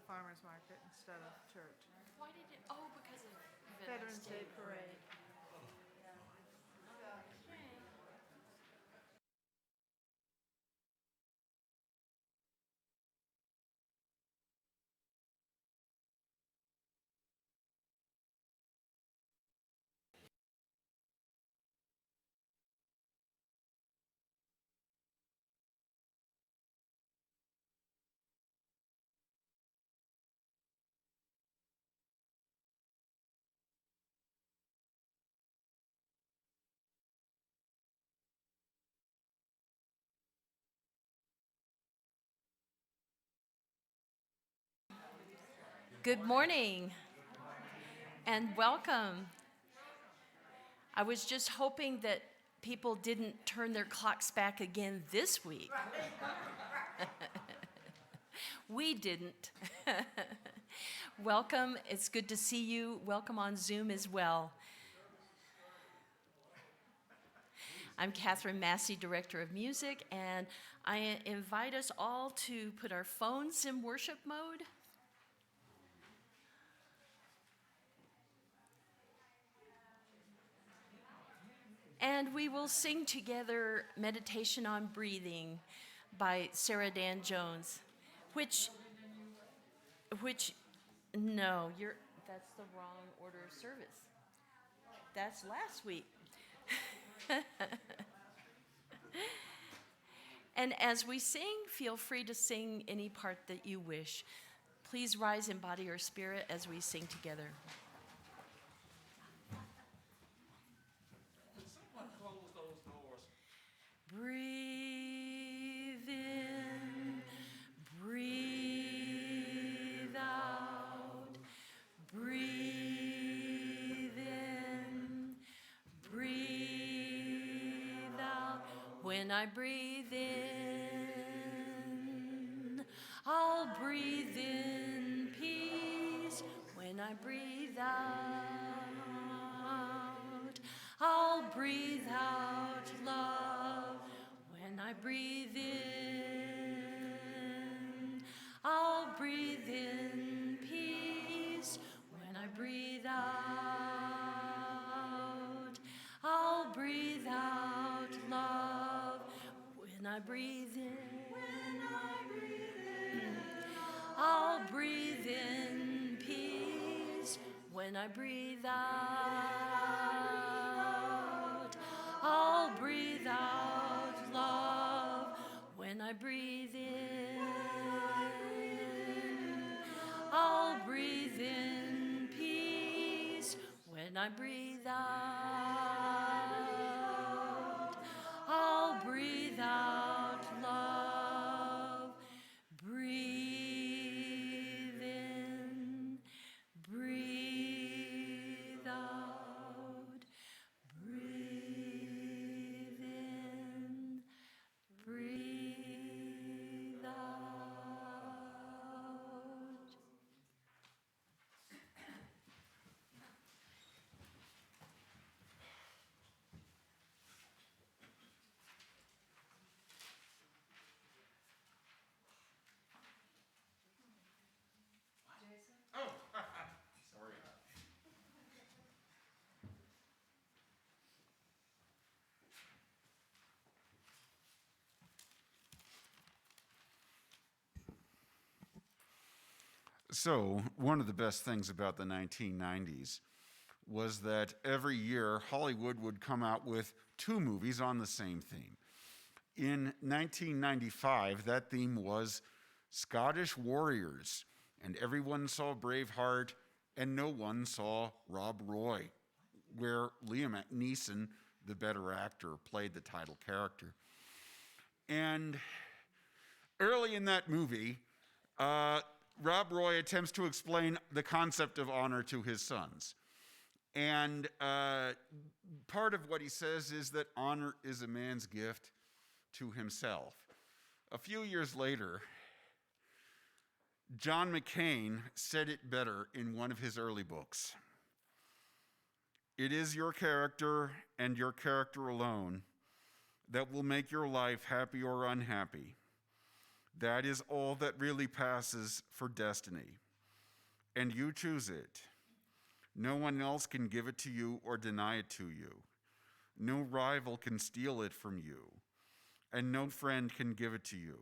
farmer's market instead of church. Why did it? Oh, because of Veterans Day Parade. Okay. Good morning and welcome. I was just hoping that people didn't turn their clocks back again this week. We didn't. Welcome. It's good to see you. Welcome on Zoom as well. I'm Catherine Massey, Director of Music, and I invite us all to put our phones in worship mode. And we will sing together Meditation on Breathing by Sarah Dan Jones, which, no, that's the wrong order of service. That's last week. And as we sing, feel free to sing any part that you wish. Please rise in body or spirit as we sing together. Breathe in, breathe out, breathe in, breathe out. When I breathe in, I'll breathe in peace. When I breathe out, I'll breathe out love. When I breathe in, I'll breathe in peace. When I breathe out, I'll breathe out love. When I breathe in, I'll breathe in peace. When I breathe out, I'll breathe out love. When I breathe in, I'll breathe in peace. When I breathe out, I'll breathe out love. Breathe in, breathe out, breathe in, breathe out. So, one of the best things about the 1990s was that every year Hollywood would come out with two movies on the same theme. In 1995, that theme was Scottish Warriors, and everyone saw Braveheart, and no one saw Rob Roy, where Liam Neeson, the better actor, played the title character. And early in that movie, Rob Roy attempts to explain the concept of honor to his sons. And part of what he says is that honor is a man's gift to himself. A few years later, John McCain said it better in one of his early books. It is your character and your character alone that will make your life happy or unhappy. That is all that really passes for destiny. And you choose it. No one else can give it to you or deny it to you. No rival can steal it from you, and no friend can give it to you.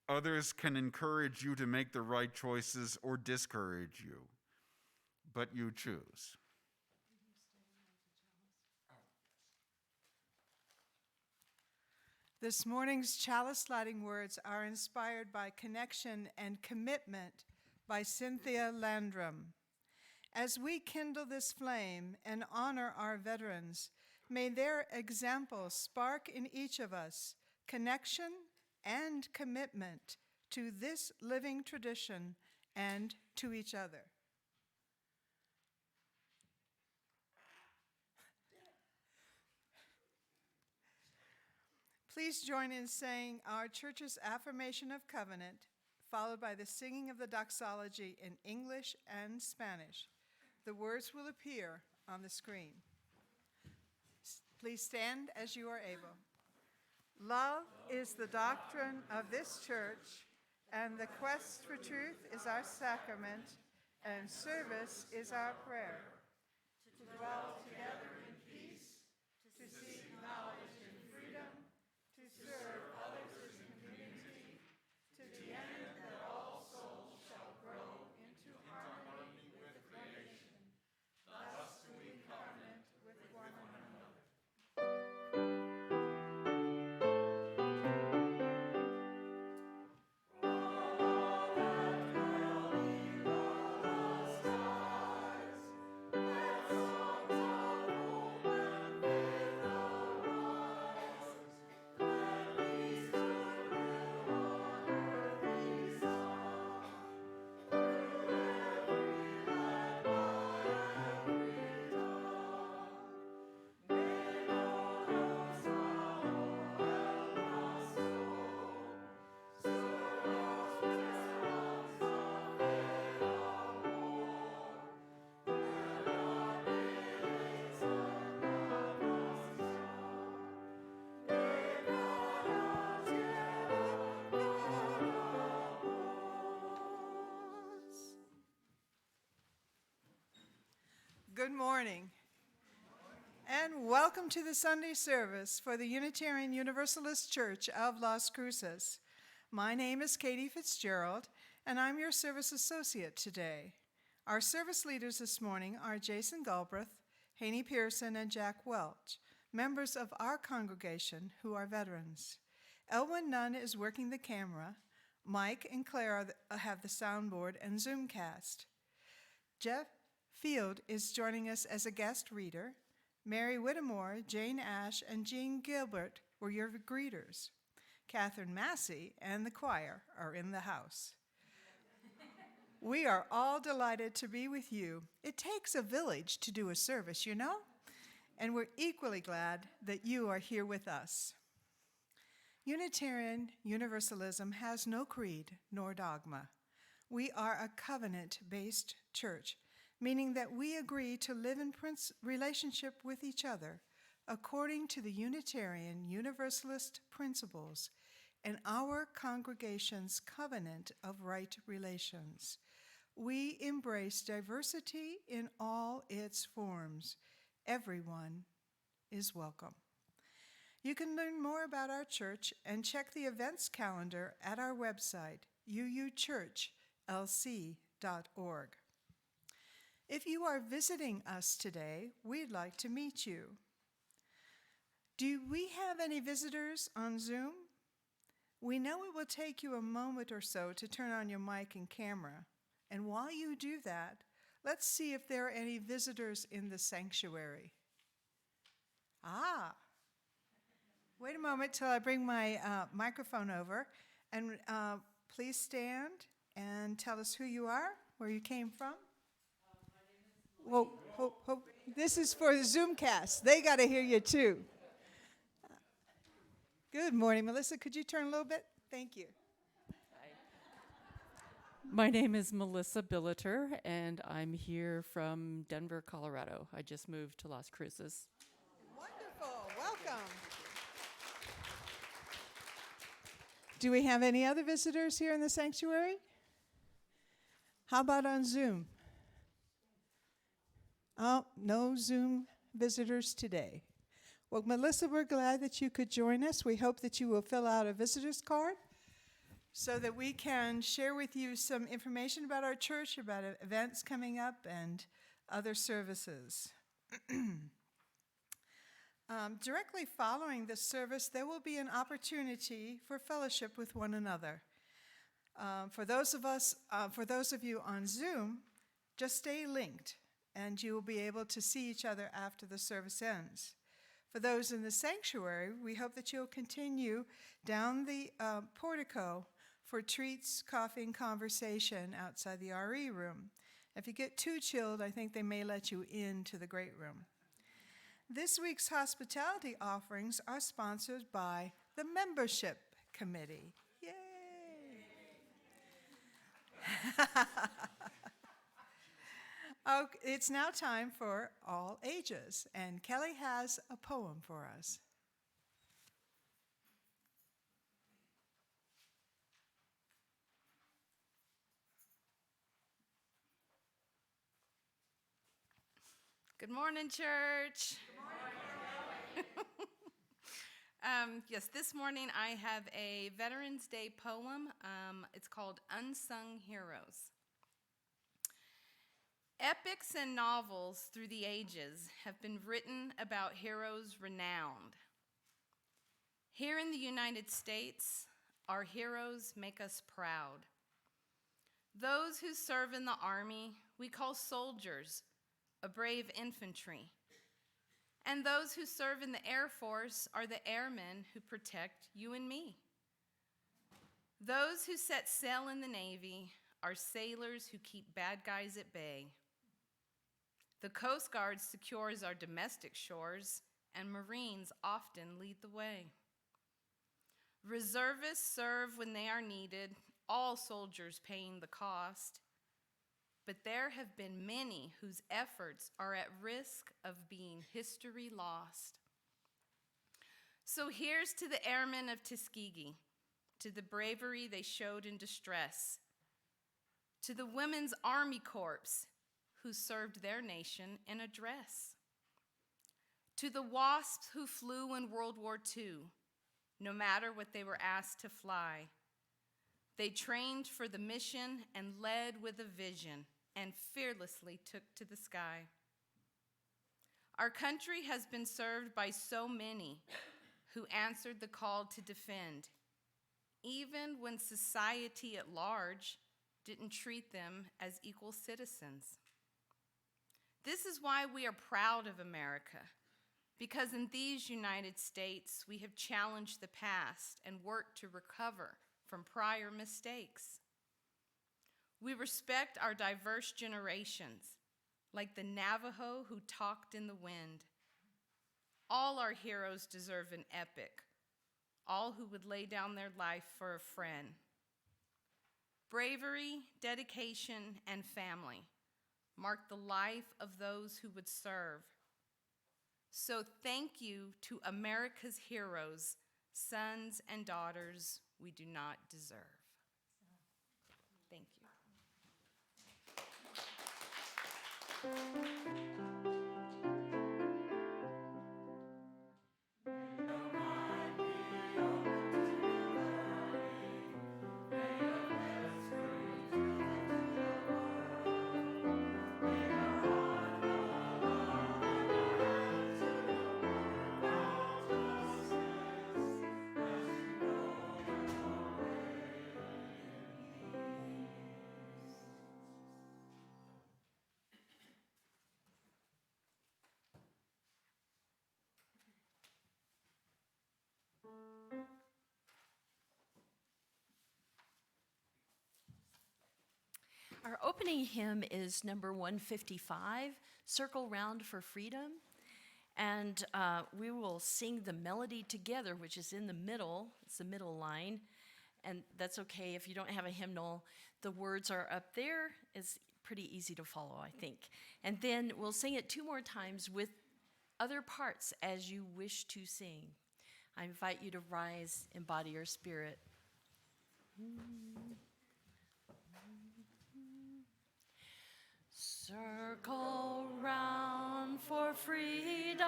Others can encourage you to make the right choices or discourage you, but you choose. This morning's chalice lighting words are inspired by Connection and Commitment by Cynthia Landrum. As we kindle this flame and honor our veterans, may their examples spark in each of us connection and commitment to this living tradition and to each other. Please join in saying our church's affirmation of covenant, followed by the singing of the doxology in English and Spanish. The words will appear on the screen. Please stand as you are able. Love is the doctrine of this church, and the quest for truth is our sacrament, and service is our prayer. To dwell together in peace, to seek knowledge and freedom, to serve others in community, to the end that all souls shall grow into harmony with the creation. Thus do we covenant with one another. Good morning, and welcome to the Sunday service for the Unitarian Universalist Church of Las Cruces. My name is Katie Fitzgerald, and I'm your service associate today. Our service leaders this morning are Jason Galbraith, Haney Pearson, and Jack Welch, members of our congregation who are veterans. Elwyn Nunn is working the camera. Mike and Claire have the soundboard and Zoomcast. Jeff Field is joining us as a guest reader. Mary Whittemore, Jane Ash, and Jean Gilbert were your greeters. Catherine Massey and the choir are in the house. We are all delighted to be with you. It takes a village to do a service, you know? And we're equally glad that you are here with us. Unitarian Universalism has no creed nor dogma. We are a covenant-based church, meaning that we agree to live in relationship with each other according to the Unitarian Universalist principles and our congregation's covenant of right relations. We embrace diversity in all its forms. Everyone is welcome. You can learn more about our church and check the events calendar at our website, uuchurchlc.org. If you are visiting us today, we'd like to meet you. Do we have any visitors on Zoom? We know it will take you a moment or so to turn on your mic and camera. And while you do that, let's see if there are any visitors in the sanctuary. Wait a moment till I bring my microphone over. And please stand and tell us who you are, where you came from. Whoa. This is for the Zoomcast. They got to hear you too. Good morning, Melissa. Could you turn a little bit? Thank you. Hi. My name is Melissa Billeter, and I'm here from Denver, Colorado. I just moved to Las Cruces. Wonderful. Welcome. Do we have any other visitors here in the sanctuary? How about on Zoom? Oh, no Zoom visitors today. Well, Melissa, we're glad that you could join us. We hope that you will fill out a visitor's card so that we can share with you some information about our church, about events coming up, and other services. Directly following this service, there will be an opportunity for fellowship with one another. For those of you on Zoom, just stay linked, and you will be able to see each other after the service ends. For those in the sanctuary, we hope that you'll continue down the portico for treats, coffee, and conversation outside the RE room. If you get too chilled, I think they may let you into the great room. This week's hospitality offerings are sponsored by the Membership Committee. Yay! Okay, it's now time for all ages, and Kelly has a poem for us. Good morning, church. Good morning. Yes, this morning I have a Veterans Day poem. It's called Unsung Heroes. Epics and novels through the ages have been written about heroes renowned. Here in the United States, our heroes make us proud. Those who serve in the Army, we call soldiers, a brave infantry. And those who serve in the Air Force are the airmen who protect you and me. Those who set sail in the Navy are sailors who keep bad guys at bay. The Coast Guard secures our domestic shores, and Marines often lead the way. Reservists serve when they are needed, all soldiers paying the cost. But there have been many whose efforts are at risk of being history lost. So here's to the airmen of Tuskegee, to the bravery they showed in distress, to the Women's Army Corps who served their nation in a dress, to the WASPs who flew in World War II, no matter what they were asked to fly. They trained for the mission and led with a vision and fearlessly took to the sky. Our country has been served by so many who answered the call to defend, even when society at large didn't treat them as equal citizens. This is why we are proud of America, because in these United States, we have challenged the past and worked to recover from prior mistakes. We respect our diverse generations, like the Navajo who talked in the wind. All our heroes deserve an epic, all who would lay down their life for a friend. Bravery, dedication, and family mark the life of those who would serve. So thank you to America's heroes, sons and daughters we do not deserve. Thank you. Our opening hymn is number 155, Circle Round for Freedom. And we will sing the melody together, which is in the middle. It's the middle line. And that's okay if you don't have a hymnal. The words are up there. It's pretty easy to follow, I think. And then we'll sing it 2 more times with other parts as you wish to sing. I invite you to rise, embody your spirit. Circle round for freedom,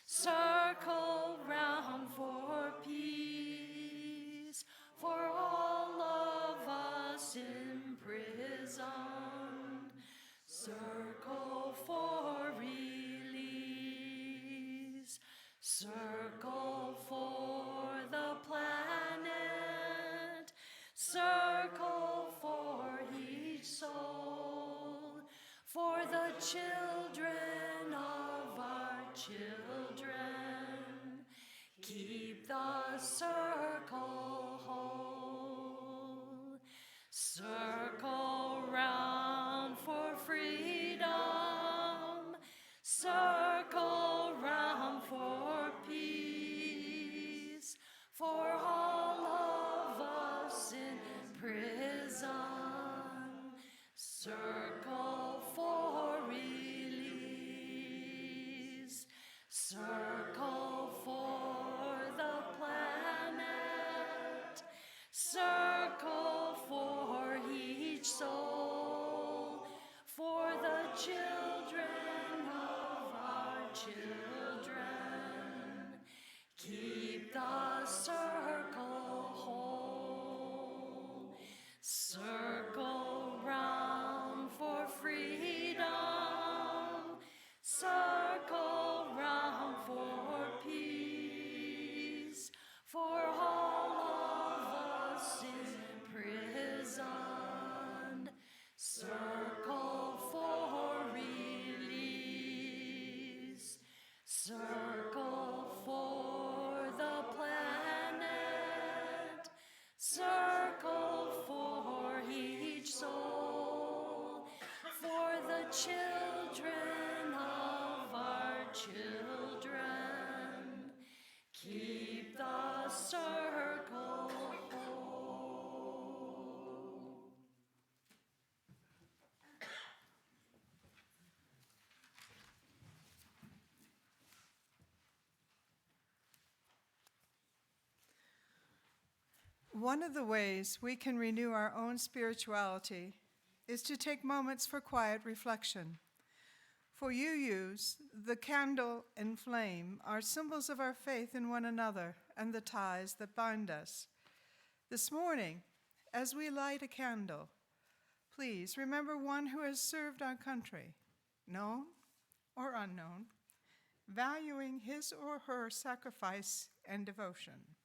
circle round for peace, for all of us imprisoned. Circle for release, circle for the planet, circle for each soul, for the children of our children. Keep the circle whole. Circle round for freedom, circle round for peace, for all of us in prison. Circle for release, circle for the planet, circle for each soul, for the children of our children. Keep the circle whole. Circle round for freedom, circle round for peace, for all of us imprisoned. Circle for release, circle for the planet, circle for each soul, for the children of our children. Keep the circle whole. One of the ways we can renew our own spirituality is to take moments for quiet reflection. For UUs, the candle and flame are symbols of our faith in one another and the ties that bind us. This morning, as we light a candle, please remember one who has served our country, known or unknown, valuing his or her sacrifice and devotion.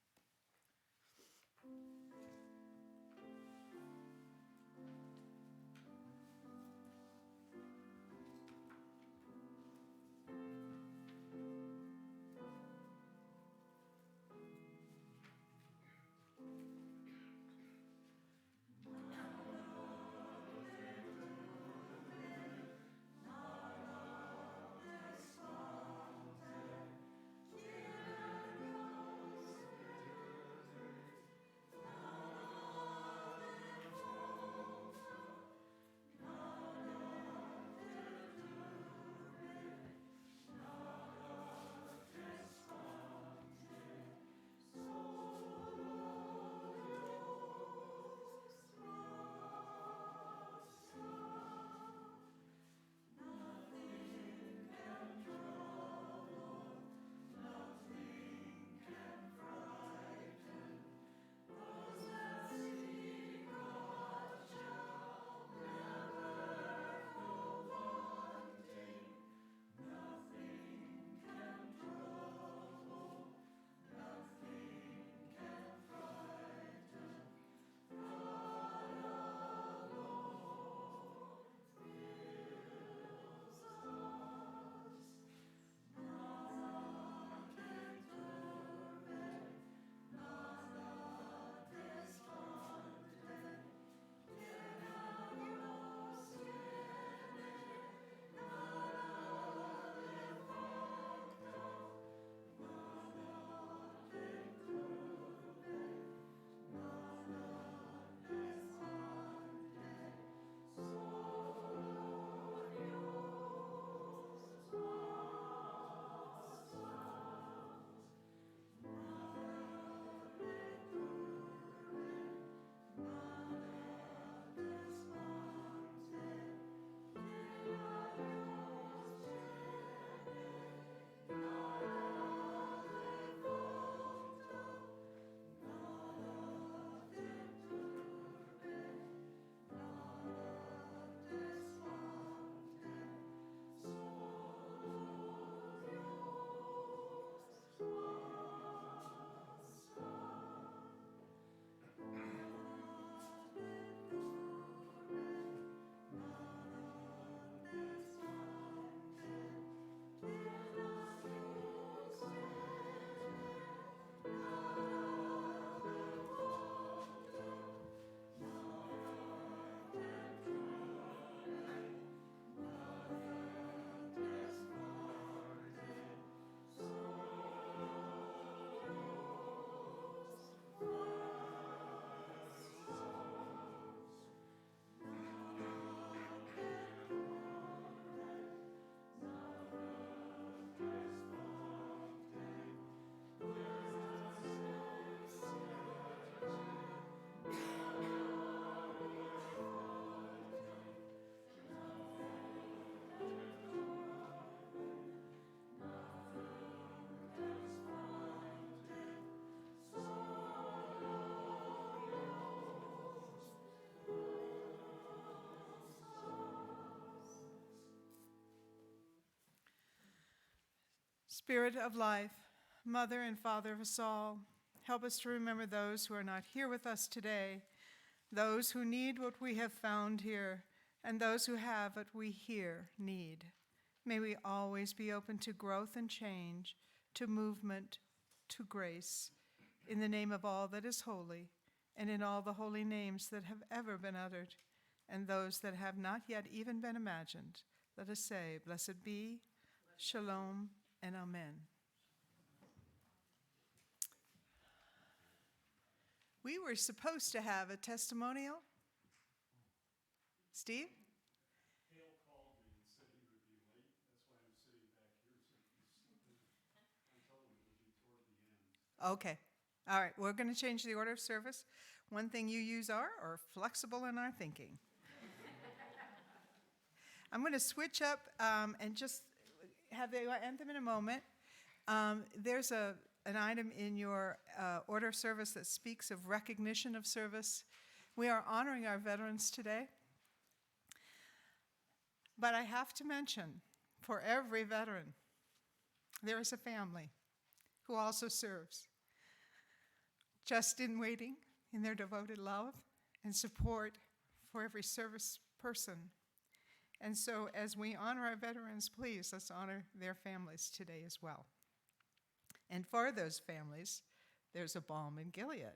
Spirit of life, Mother and Father of us all, help us to remember those who are not here with us today, those who need what we have found here, and those who have what we here need. May we always be open to growth and change, to movement, to grace, in the name of all that is holy, and in all the holy names that have ever been uttered, and those that have not yet even been imagined. Let us say, blessed be, shalom, and amen. We were supposed to have a testimonial. Steve? Hale called me and said he would be late. That's why I'm sitting back here. So I told him it would be toward the end. Okay. All right. We're going to change the order of service. One thing you use are flexible in our thinking. I'm going to switch up and just have the anthem in a moment. There's an item in your order of service that speaks of recognition of service. We are honoring our veterans today. But I have to mention, for every veteran, there is a family who also serves, just in waiting in their devoted love and support for every service person. And so as we honor our veterans, please, let's honor their families today as well. And for those families, there's a balm in Gilead.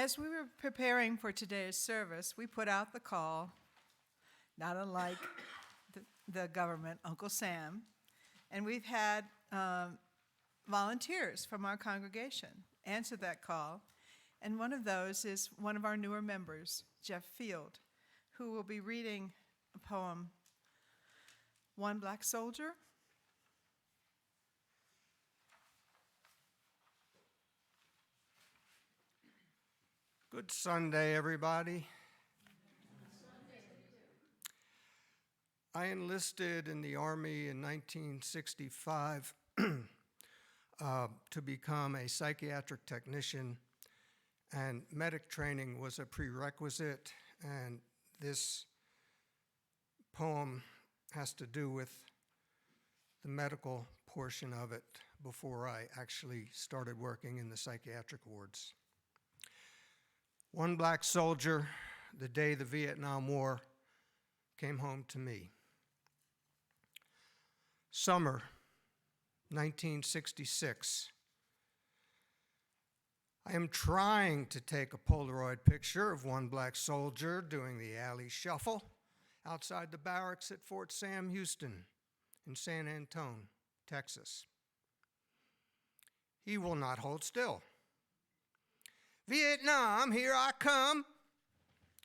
As we were preparing for today's service, we put out the call, not unlike the government, Uncle Sam, and we've had volunteers from our congregation answer that call, and one of those is one of our newer members, Jeff Field, who will be reading a poem, One Black Soldier. Good Sunday, everybody. I enlisted in the Army in 1965 to become a psychiatric technician, and medic training was a prerequisite, and this poem has to do with the medical portion of it before I actually started working in the psychiatric wards. One black soldier, the day the Vietnam War came home to me. Summer, 1966. I am trying to take a Polaroid picture of one black soldier doing the alley shuffle outside the barracks at Fort Sam Houston in San Antonio, Texas. He will not hold still. Vietnam, here I come.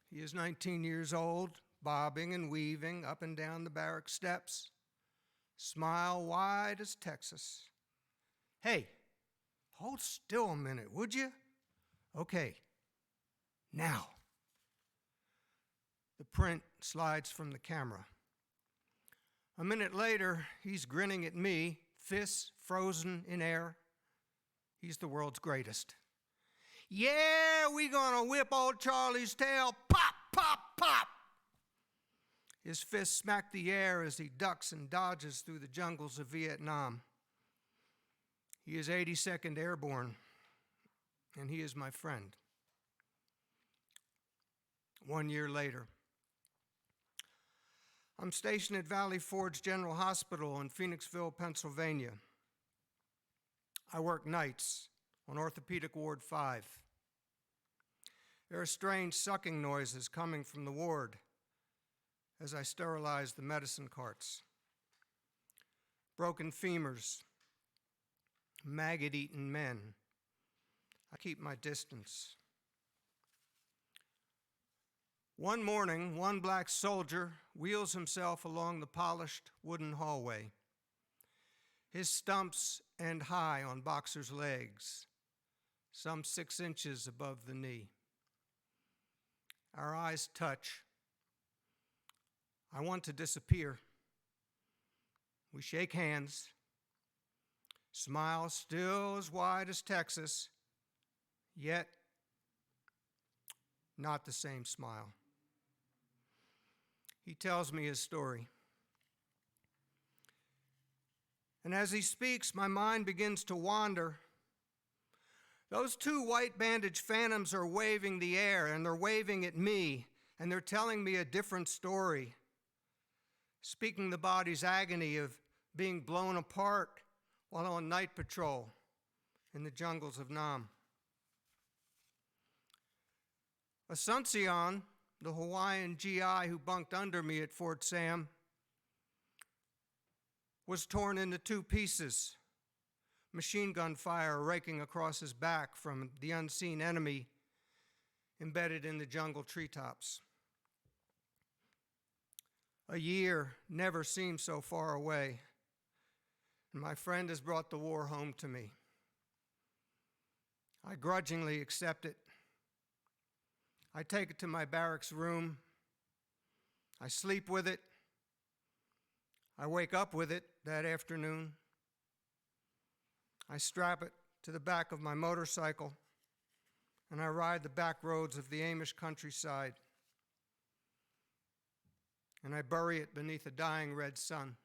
He is 19 years old, bobbing and weaving up and down the barrack steps, smile wide as Texas. Hey, hold still a minute, would you? Okay, now. The print slides from the camera. A minute later, he's grinning at me, fists frozen in air. He's the world's greatest. Yeah, we gonna whip old Charlie's tail, pop, pop, pop. His fists smack the air as he ducks and dodges through the jungles of Vietnam. He is 82nd Airborne, and he is my friend. 1 year later, I'm stationed at Valley Forge General Hospital in Phoenixville, Pennsylvania. I work nights on Orthopedic Ward 5. There are strange sucking noises coming from the ward as I sterilize the medicine carts. Broken femurs, maggot-eaten men. I keep my distance. One morning, one black soldier wheels himself along the polished wooden hallway. His stumps end high on boxer's legs, some 6 inches above the knee. Our eyes touch. I want to disappear. We shake hands. Smile still as wide as Texas, yet not the same smile. He tells me his story. And as he speaks, my mind begins to wander. Those 2 white bandaged phantoms are waving the air, and they're waving at me, and they're telling me a different story, speaking the body's agony of being blown apart while on night patrol in the jungles of Nam. Asuncion, the Hawaiian GI who bunked under me at Fort Sam, was torn into 2 pieces, machine gun fire raking across his back from the unseen enemy embedded in the jungle treetops. A year never seemed so far away, and my friend has brought the war home to me. I grudgingly accept it. I take it to my barracks room. I sleep with it. I wake up with it that afternoon. I strap it to the back of my motorcycle, and I ride the back roads of the Amish countryside, and I bury it beneath a dying red sun.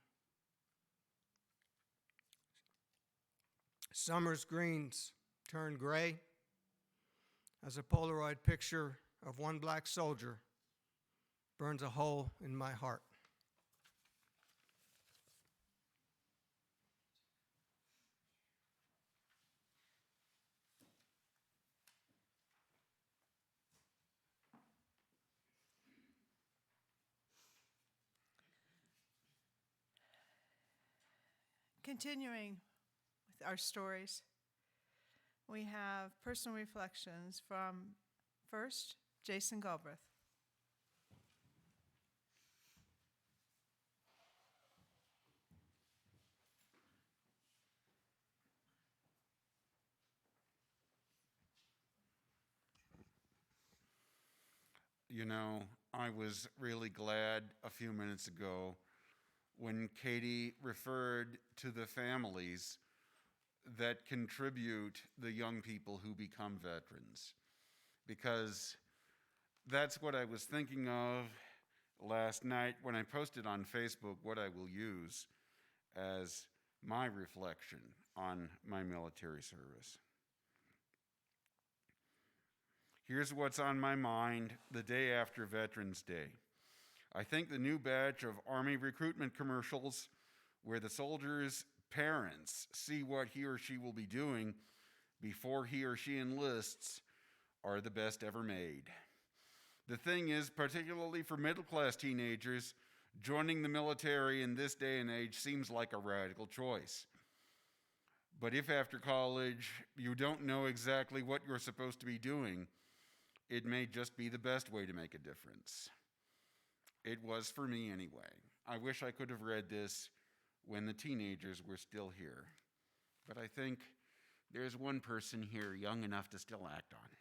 Summer's greens turn gray as a Polaroid picture of one black soldier burns a hole in my heart. Continuing with our stories, we have personal reflections from first, Jason Galbraith. You know, I was really glad a few minutes ago when Katie referred to the families that contribute the young people who become veterans, because that's what I was thinking of last night when I posted on Facebook what I will use as my reflection on my military service. Here's what's on my mind the day after Veterans Day. I think the new batch of Army recruitment commercials where the soldier's parents see what he or she will be doing before he or she enlists are the best ever made. The thing is, particularly for middle-class teenagers, joining the military in this day and age seems like a radical choice. But if after college you don't know exactly what you're supposed to be doing, it may just be the best way to make a difference. It was for me anyway. I wish I could have read this when the teenagers were still here. But I think there's one person here young enough to still act on it.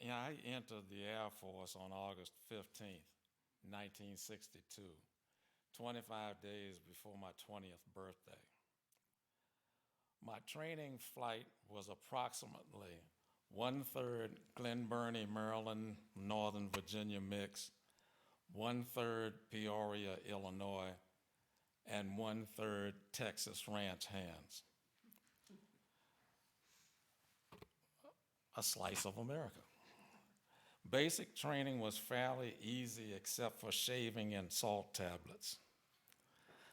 I entered the Air Force on August 15th, 1962, 25 days before my 20th birthday. My training flight was approximately 1/3 Glen Burnie, Maryland, Northern Virginia mix, 1/3 Peoria, Illinois, and 1/3 Texas ranch hands. A slice of America. Basic training was fairly easy except for shaving and salt tablets.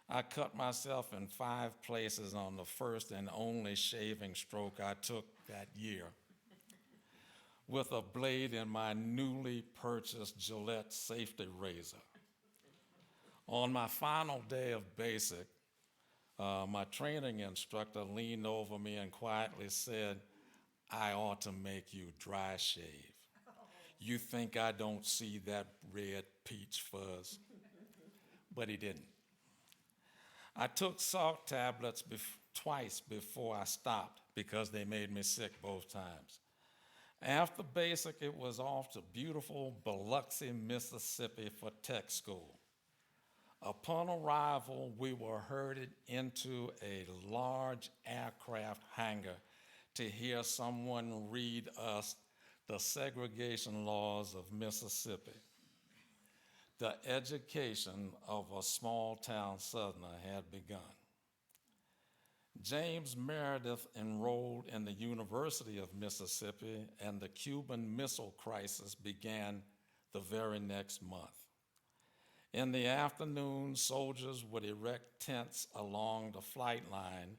I cut myself in 5 places on the first and only shaving stroke I took that year with a blade in my newly purchased Gillette safety razor. On my final day of basic, my training instructor leaned over me and quietly said, "I ought to make you dry shave. You think I don't see that red peach fuzz?" But he didn't. I took salt tablets twice before I stopped because they made me sick both times. After basic, it was off to beautiful Biloxi, Mississippi for tech school. Upon arrival, we were herded into a large aircraft hangar to hear someone read us the segregation laws of Mississippi. The education of a small-town Southerner had begun. James Meredith enrolled in the University of Mississippi, and the Cuban Missile Crisis began the very next month. In the afternoon, soldiers would erect tents along the flight line,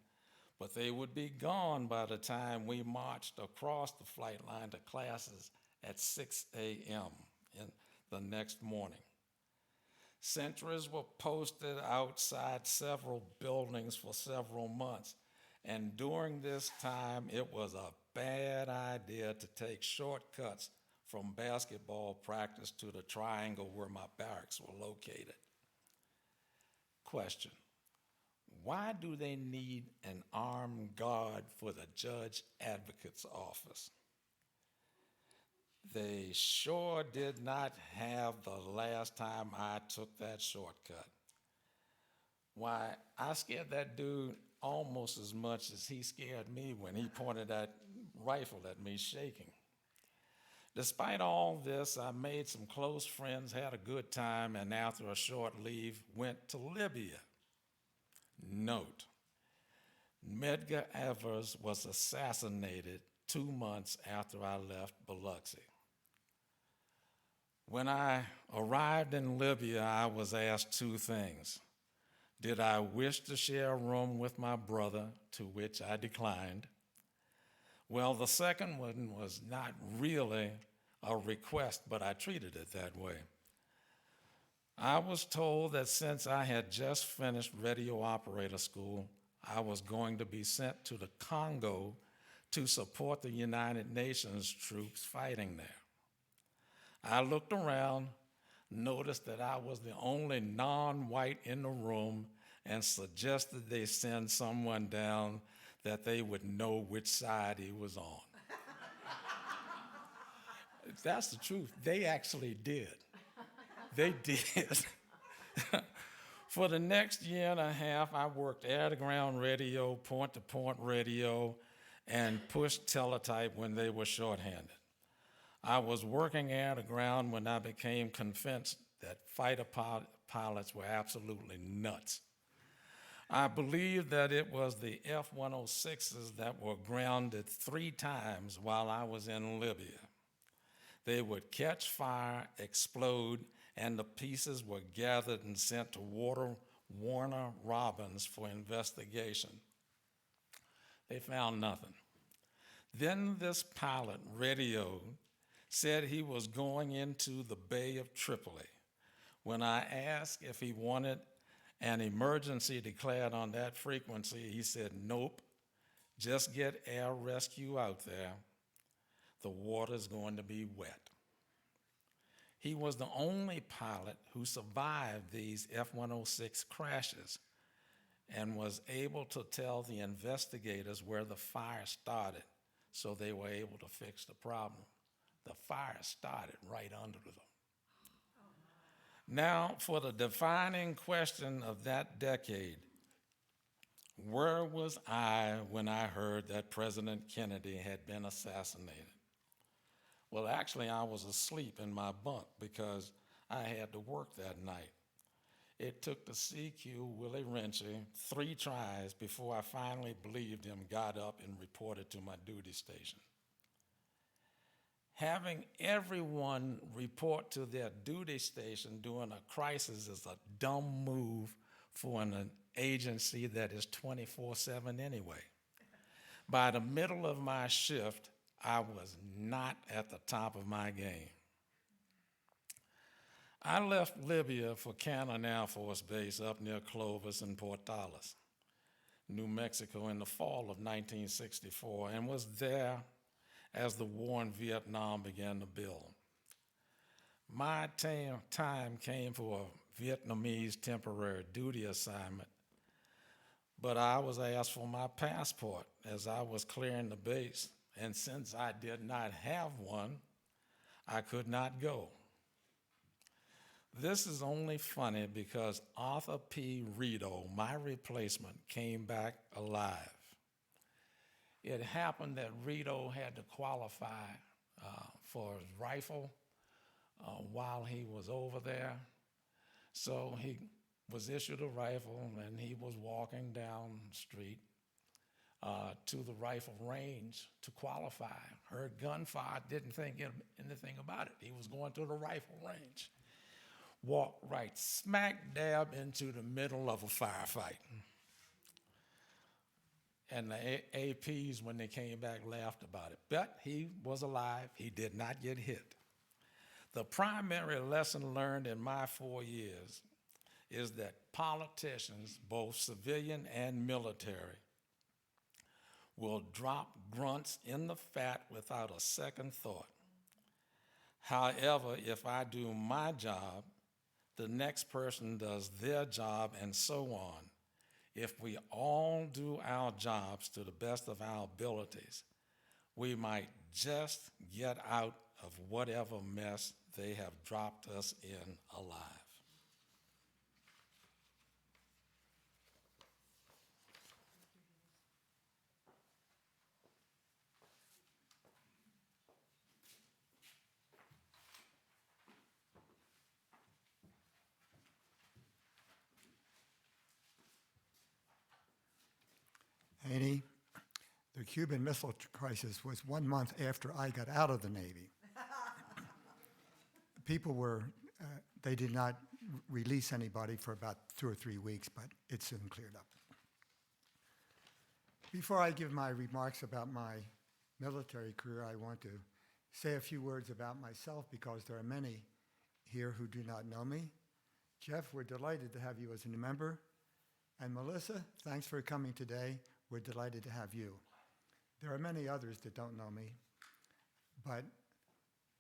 but they would be gone by the time we marched across the flight line to classes at 6 a.m. in the next morning. Sentries were posted outside several buildings for several months, and during this time, it was a bad idea to take shortcuts from basketball practice to the triangle where my barracks were located. Question: why do they need an armed guard for the judge advocate's office? They sure did not have the last time I took that shortcut. Why, I scared that dude almost as much as he scared me when he pointed that rifle at me shaking. Despite all this, I made some close friends, had a good time, and after a short leave, went to Libya. Note: Medgar Evers was assassinated 2 months after I left Biloxi. When I arrived in Libya, I was asked two things. Did I wish to share a room with my brother, to which I declined? Well, the second one was not really a request, but I treated it that way. I was told that since I had just finished radio operator school, I was going to be sent to the Congo to support the United Nations troops fighting there. I looked around, noticed that I was the only non-white in the room, and suggested they send someone down that they would know which side he was on. That's the truth. They actually did. They did. For the next year and a half, I worked air-to-ground radio, point-to-point radio, and push teletype when they were shorthanded. I was working air-to-ground when I became convinced that fighter pilots were absolutely nuts. I believe that it was the F-106s that were grounded 3 times while I was in Libya. They would catch fire, explode, and the pieces were gathered and sent to Warner Robins for investigation. They found nothing. Then this pilot radioed, said he was going into the Bay of Tripoli. When I asked if he wanted an emergency declared on that frequency, he said, nope, just get air rescue out there. The water's going to be wet. He was the only pilot who survived these F-106 crashes and was able to tell the investigators where the fire started, so they were able to fix the problem. The fire started right under them. Now, for the defining question of that decade, where was I when I heard that President Kennedy had been assassinated? Well, actually, I was asleep in my bunk because I had to work that night. It took the CQ Willie Wrenchy 3 tries before I finally believed him, got up, and reported to my duty station. Having everyone report to their duty station during a crisis is a dumb move for an agency that is 24/7 anyway. By the middle of my shift, I was not at the top of my game. I left Libya for Cannon Air Force Base up near Clovis and Portales, New Mexico, in the fall of 1964, and was there as the war in Vietnam began to build. My time came for a Vietnamese temporary duty assignment, but I was asked for my passport as I was clearing the base, and since I did not have one, I could not go. This is only funny because Arthur P. Rito, my replacement, came back alive. It happened that Rito had to qualify for his rifle while he was over there. So he was issued a rifle, and he was walking down the street to the rifle range to qualify. Heard gunfire, didn't think anything about it. He was going to the rifle range. Walked right smack dab into the middle of a firefight. And the APs, when they came back, laughed about it. But he was alive. He did not get hit. The primary lesson learned in my 4 years is that politicians, both civilian and military, will drop grunts in the fat without a second thought. However, if I do my job, the next person does their job, and so on. If we all do our jobs to the best of our abilities, we might just get out of whatever mess they have dropped us in alive. Haney, the Cuban Missile Crisis was 1 month after I got out of the Navy. people were, they did not release anybody for about 2 or 3 weeks, but it soon cleared up. Before I give my remarks about my military career, I want to say a few words about myself because there are many here who do not know me. Jeff, we're delighted to have you as a member. And Melissa, thanks for coming today. We're delighted to have you. There are many others that don't know me, but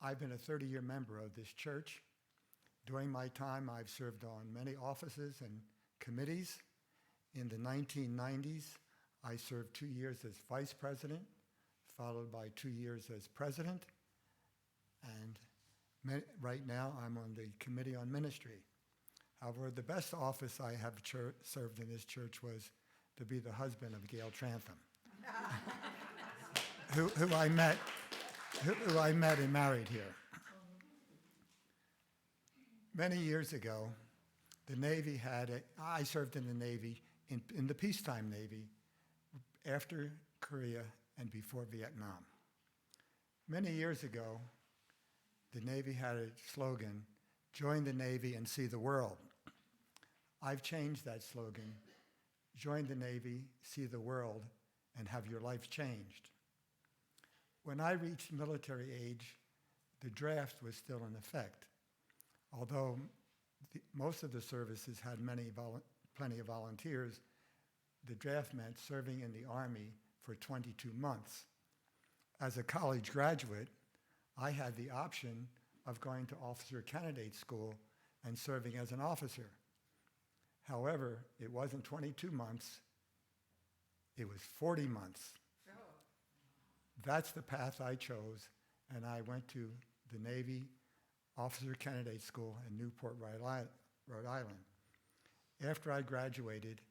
I've been a 30-year member of this church. During my time, I've served on many offices and committees. In the 1990s, I served 2 years as vice president, followed by 2 years as president, and right now I'm on the Committee on Ministry. However, the best office I have served in this church was to be the husband of Gail Trantham, who I met and married here. Many years ago, the Navy I served in the Navy, in the peacetime Navy, after Korea and before Vietnam. Many years ago, the Navy had a slogan, "Join the Navy and see the world." I've changed that slogan, "Join the Navy, see the world, and have your life changed." When I reached military age, the draft was still in effect. Although most of the services had plenty of volunteers, the draft meant serving in the Army for 22 months. As a college graduate, I had the option of going to officer candidate school and serving as an officer. However, it wasn't 22 months, it was 40 months. That's the path I chose, and I went to the Navy Officer Candidate School in Newport, Rhode Island. After I graduated,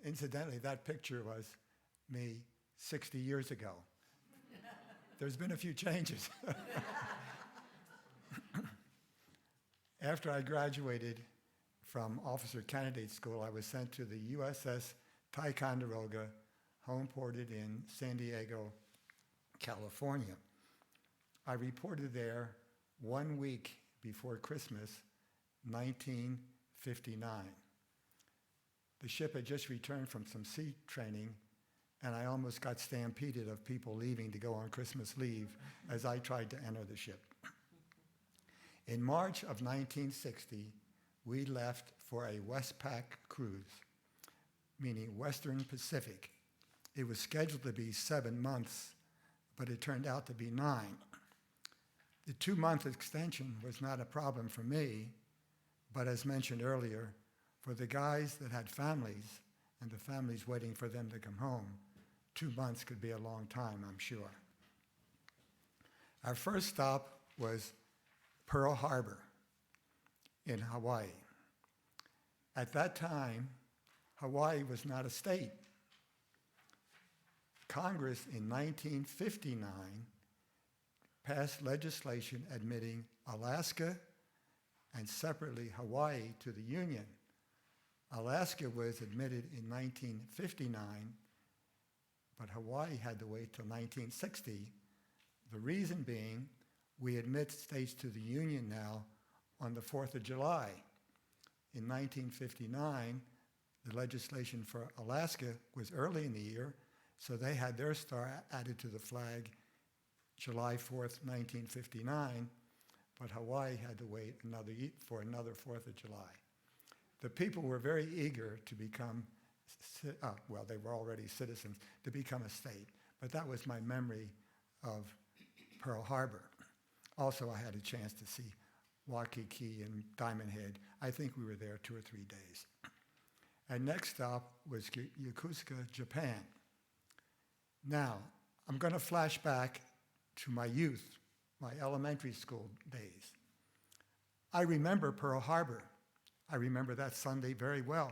incidentally, that picture was me 60 years ago. There's been a few changes. After I graduated from Officer Candidate School, I was sent to the USS Ticonderoga, home ported in San Diego, California. I reported there 1 week before Christmas, 1959. The ship had just returned from some sea training, and I almost got stampeded of people leaving to go on Christmas leave as I tried to enter the ship. In March of 1960, we left for a Westpac cruise, meaning Western Pacific. It was scheduled to be 7 months, but it turned out to be 9. The 2-month extension was not a problem for me, but as mentioned earlier, for the guys that had families and the families waiting for them to come home, 2 months could be a long time, I'm sure. Our first stop was Pearl Harbor in Hawaii. At that time, Hawaii was not a state. Congress in 1959 passed legislation admitting Alaska and separately Hawaii to the Union. Alaska was admitted in 1959, but Hawaii had to wait till 1960. The reason being, we admit states to the Union now on the 4th of July. In 1959, the legislation for Alaska was early in the year, so they had their star added to the flag July 4th, 1959, but Hawaii had to wait for another 4th of July. The people were very eager to become, they were already citizens, to become a state, but that was my memory of Pearl Harbor. Also, I had a chance to see Waikiki and Diamond Head. I think we were there 2 or 3 days. And next stop was Yokosuka, Japan. Now, I'm going to flash back to my youth, my elementary school days. I remember Pearl Harbor. I remember that Sunday very well.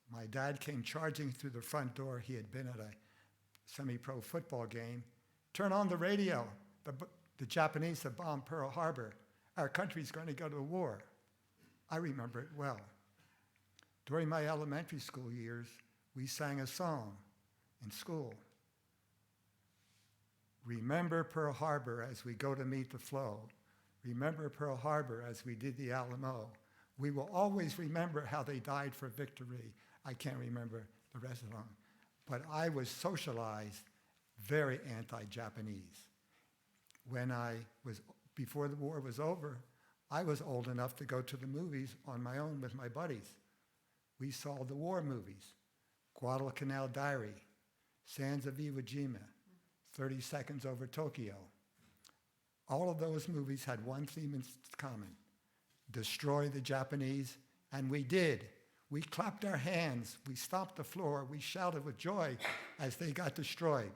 My dad came charging through the front door. He had been at a semi-pro football game. Turn on the radio. The Japanese have bombed Pearl Harbor. Our country's going to go to war. I remember it well. During my elementary school years, we sang a song in school. Remember Pearl Harbor as we go to meet the floe. remember Pearl Harbor as we did the Alamo. We will always remember how they died for victory. I can't remember the rest of them. But I was socialized very anti-Japanese. Before the war was over, I was old enough to go to the movies on my own with my buddies. We saw the war movies, Guadalcanal Diary, Sands of Iwo Jima, 30 Seconds Over Tokyo. All of those movies had one theme in common: destroy the Japanese, and we did. We clapped our hands, we stomped the floor, we shouted with joy as they got destroyed.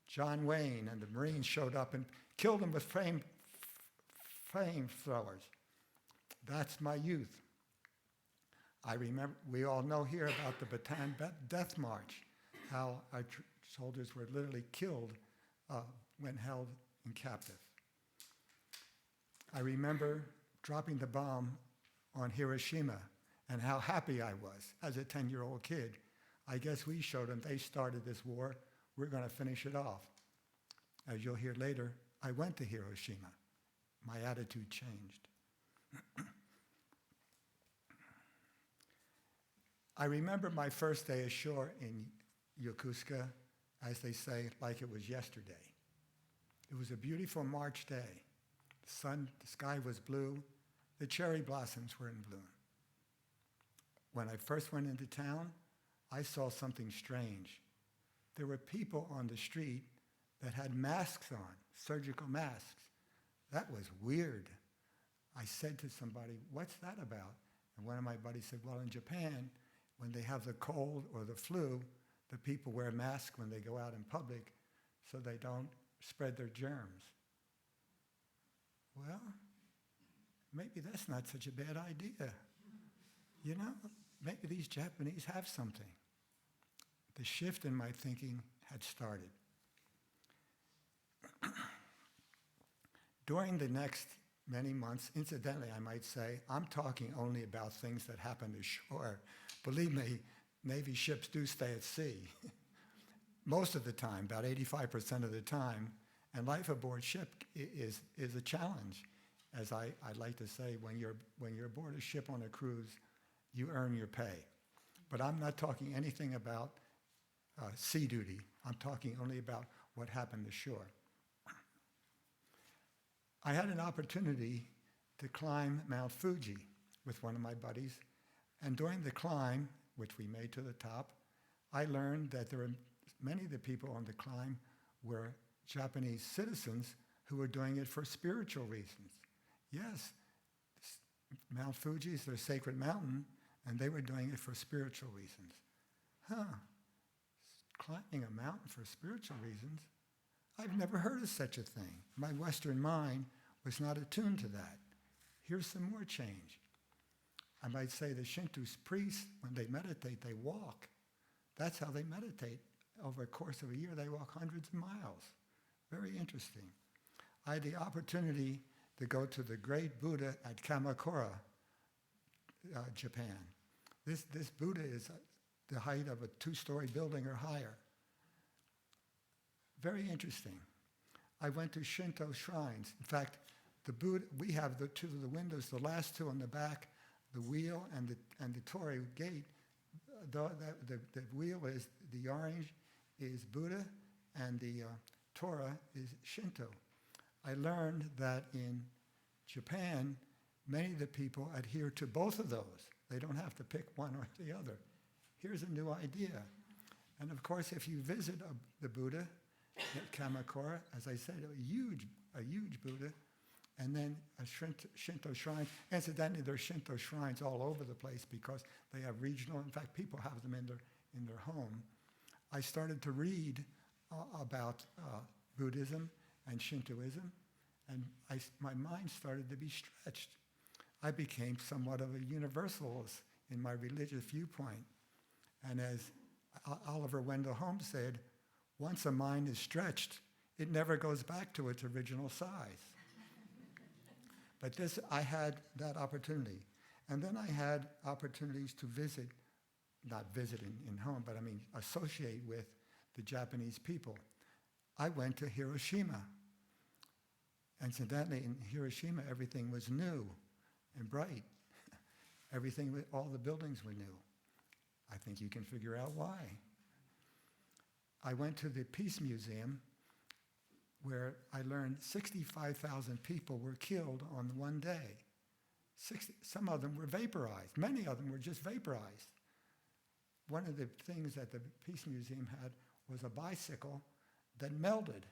John Wayne and the Marines showed up and killed them with flamethrowers. That's my youth. I remember, we all know here about the Bataan Death March, how our soldiers were literally killed when held in captive. I remember dropping the bomb on Hiroshima and how happy I was as a 10-year-old kid. I guess we showed them they started this war, we're going to finish it off. As you'll hear later, I went to Hiroshima. My attitude changed. I remember my first day ashore in Yokosuka, as they say, like it was yesterday. It was a beautiful March day. The sky was blue. The cherry blossoms were in bloom. When I first went into town, I saw something strange. There were people on the street that had masks on, surgical masks. That was weird. I said to somebody, "What's that about?" And one of my buddies said, "Well, in Japan, when they have the cold or the flu, the people wear masks when they go out in public so they don't spread their germs." Well, maybe that's not such a bad idea. You know, maybe these Japanese have something. The shift in my thinking had started. During the next many months, incidentally, I might say, I'm talking only about things that happen ashore. Believe me, Navy ships do stay at sea. Most of the time, about 85% of the time, and life aboard ship is a challenge. As I like to say, when you're aboard a ship on a cruise, you earn your pay. But I'm not talking anything about sea duty. I'm talking only about what happened ashore. I had an opportunity to climb Mount Fuji with one of my buddies, and during the climb, which we made to the top, I learned that many of the people on the climb were Japanese citizens who were doing it for spiritual reasons. Yes, Mount Fuji is their sacred mountain, and they were doing it for spiritual reasons. Climbing a mountain for spiritual reasons? I've never heard of such a thing. My Western mind was not attuned to that. Here's some more change. I might say the Shinto priests, when they meditate, they walk. That's how they meditate. Over a course of a year, they walk hundreds of miles. Very interesting. I had the opportunity to go to the great Buddha at Kamakura, Japan. This Buddha is the height of a 2-story building or higher. Very interesting. I went to Shinto shrines. In fact, the Buddha, we have the two of the windows, the last two on the back, the wheel and the torii gate. The wheel is, the orange is Buddha, and the Torah is Shinto. I learned that in Japan, many of the people adhere to both of those. They don't have to pick one or the other. Here's a new idea. And of course, if you visit the Buddha at Kamakura, as I said, a huge Buddha, and then a Shinto shrine. Incidentally, there are Shinto shrines all over the place because they have regional, in fact, people have them in their home. I started to read about Buddhism and Shintoism, and my mind started to be stretched. I became somewhat of a universalist in my religious viewpoint. And as Oliver Wendell Holmes said, once a mind is stretched, it never goes back to its original size. But I had that opportunity. And then I had opportunities to visit, not visit in home, but I mean associate with the Japanese people. I went to Hiroshima. Incidentally, in Hiroshima, everything was new and bright. All the buildings were new. I think you can figure out why. I went to the Peace Museum, where I learned 65,000 people were killed on one day. Some of them were vaporized. Many of them were just vaporized. One of the things that the Peace Museum had was a bicycle that melted.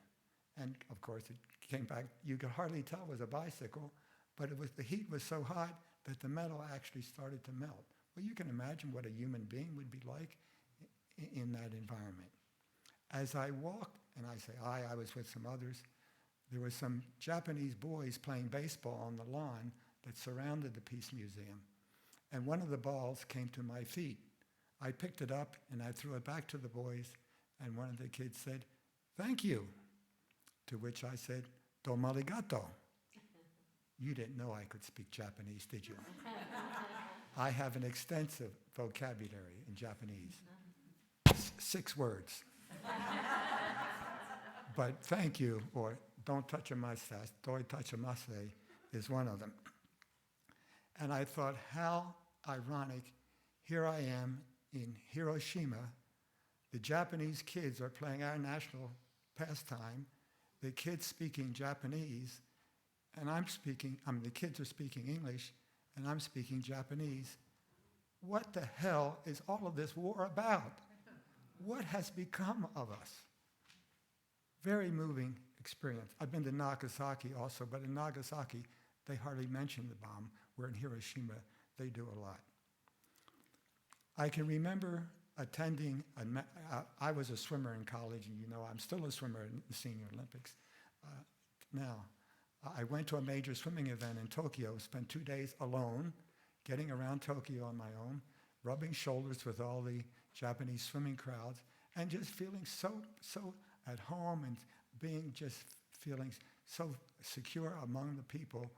And of course, it came back. You could hardly tell it was a bicycle, but the heat was so hot that the metal actually started to melt. Well, you can imagine what a human being would be like in that environment. As I walked, and I say I was with some others, there were some Japanese boys playing baseball on the lawn that surrounded the Peace Museum. And one of the balls came to my feet. I picked it up and I threw it back to the boys, and one of the kids said, "Thank you." To which I said, "Domo arigato." You didn't know I could speak Japanese, did you? I have an extensive vocabulary in Japanese. 6 words. But thank you, or don't touch a mustache, doi tachimase, is one of them. And I thought, how ironic. Here I am in Hiroshima. The Japanese kids are playing our national pastime. The kids speaking Japanese, and the kids are speaking English, and I'm speaking Japanese. What the hell is all of this war about? What has become of us? Very moving experience. I've been to Nagasaki also, but in Nagasaki, they hardly mention the bomb, where in Hiroshima, they do a lot. I can remember attending, I was a swimmer in college, and you know I'm still a swimmer in the Senior Olympics now. I went to a major swimming event in Tokyo, spent 2 days alone, getting around Tokyo on my own, rubbing shoulders with all the Japanese swimming crowds, and just feeling so at home and feeling so secure among the people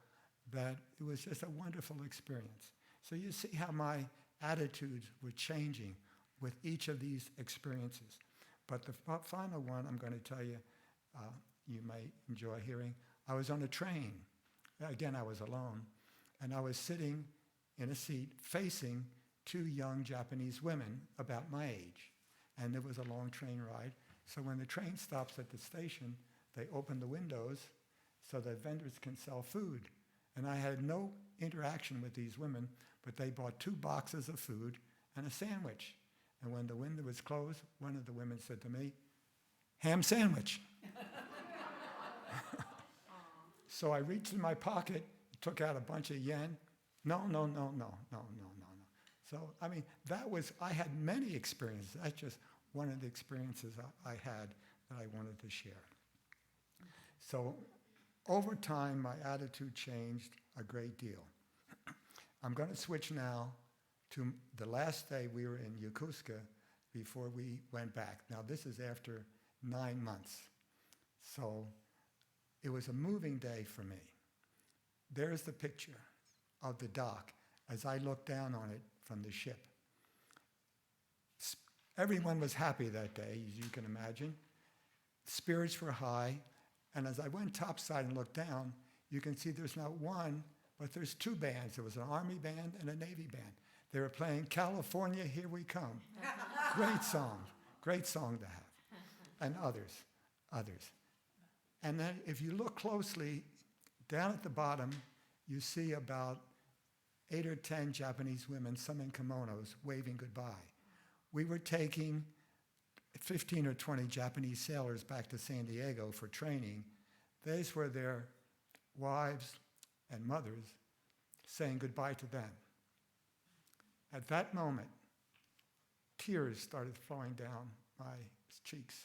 that it was just a wonderful experience. So you see how my attitudes were changing with each of these experiences. But the final one I'm going to tell you, you may enjoy hearing. I was on a train. Again, I was alone. And I was sitting in a seat facing 2 young Japanese women about my age. And it was a long train ride. So when the train stops at the station, they open the windows so that vendors can sell food. And I had no interaction with these women, but they bought 2 boxes of food and a sandwich. And when the window was closed, one of the women said to me, "Ham sandwich." So I reached in my pocket, took out a bunch of yen. No. So, I had many experiences. That's just one of the experiences I had that I wanted to share. So over time, my attitude changed a great deal. I'm going to switch now to the last day we were in Yokosuka before we went back. Now, this is after 9 months. So it was a moving day for me. There's the picture of the dock as I looked down on it from the ship. Everyone was happy that day, as you can imagine. Spirits were high. And as I went topside and looked down, you can see there's not one, but there's 2 bands. There was an Army band and a Navy band. They were playing "California, Here We Come." Great song to have. And others. And then if you look closely, down at the bottom, you see about 8 or 10 Japanese women, some in kimonos, waving goodbye. We were taking 15 or 20 Japanese sailors back to San Diego for training. These were their wives and mothers saying goodbye to them. At that moment, tears started flowing down my cheeks.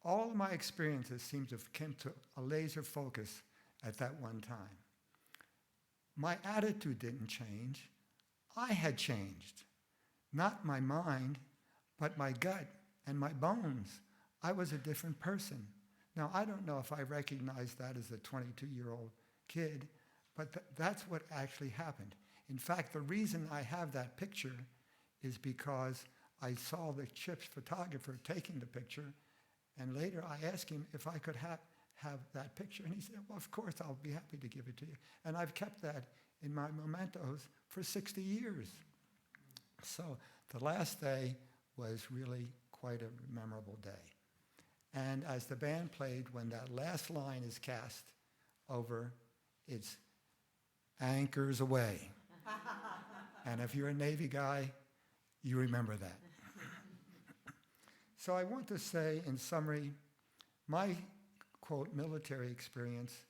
All of my experiences seemed to have come to a laser focus at that one time. My attitude didn't change. I had changed. Not my mind, but my gut and my bones. I was a different person. Now, I don't know if I recognize that as a 22-year-old kid, but that's what actually happened. In fact, the reason I have that picture is because I saw the ship's photographer taking the picture, and later I asked him if I could have that picture? And he said, well, of course, I'll be happy to give it to you. And I've kept that in my mementos for 60 years. So the last day was really quite a memorable day. And as the band played, when that last line is cast over, it's anchors away. And if you're a Navy guy, you remember that. So I want to say, in summary, my, quote, military experience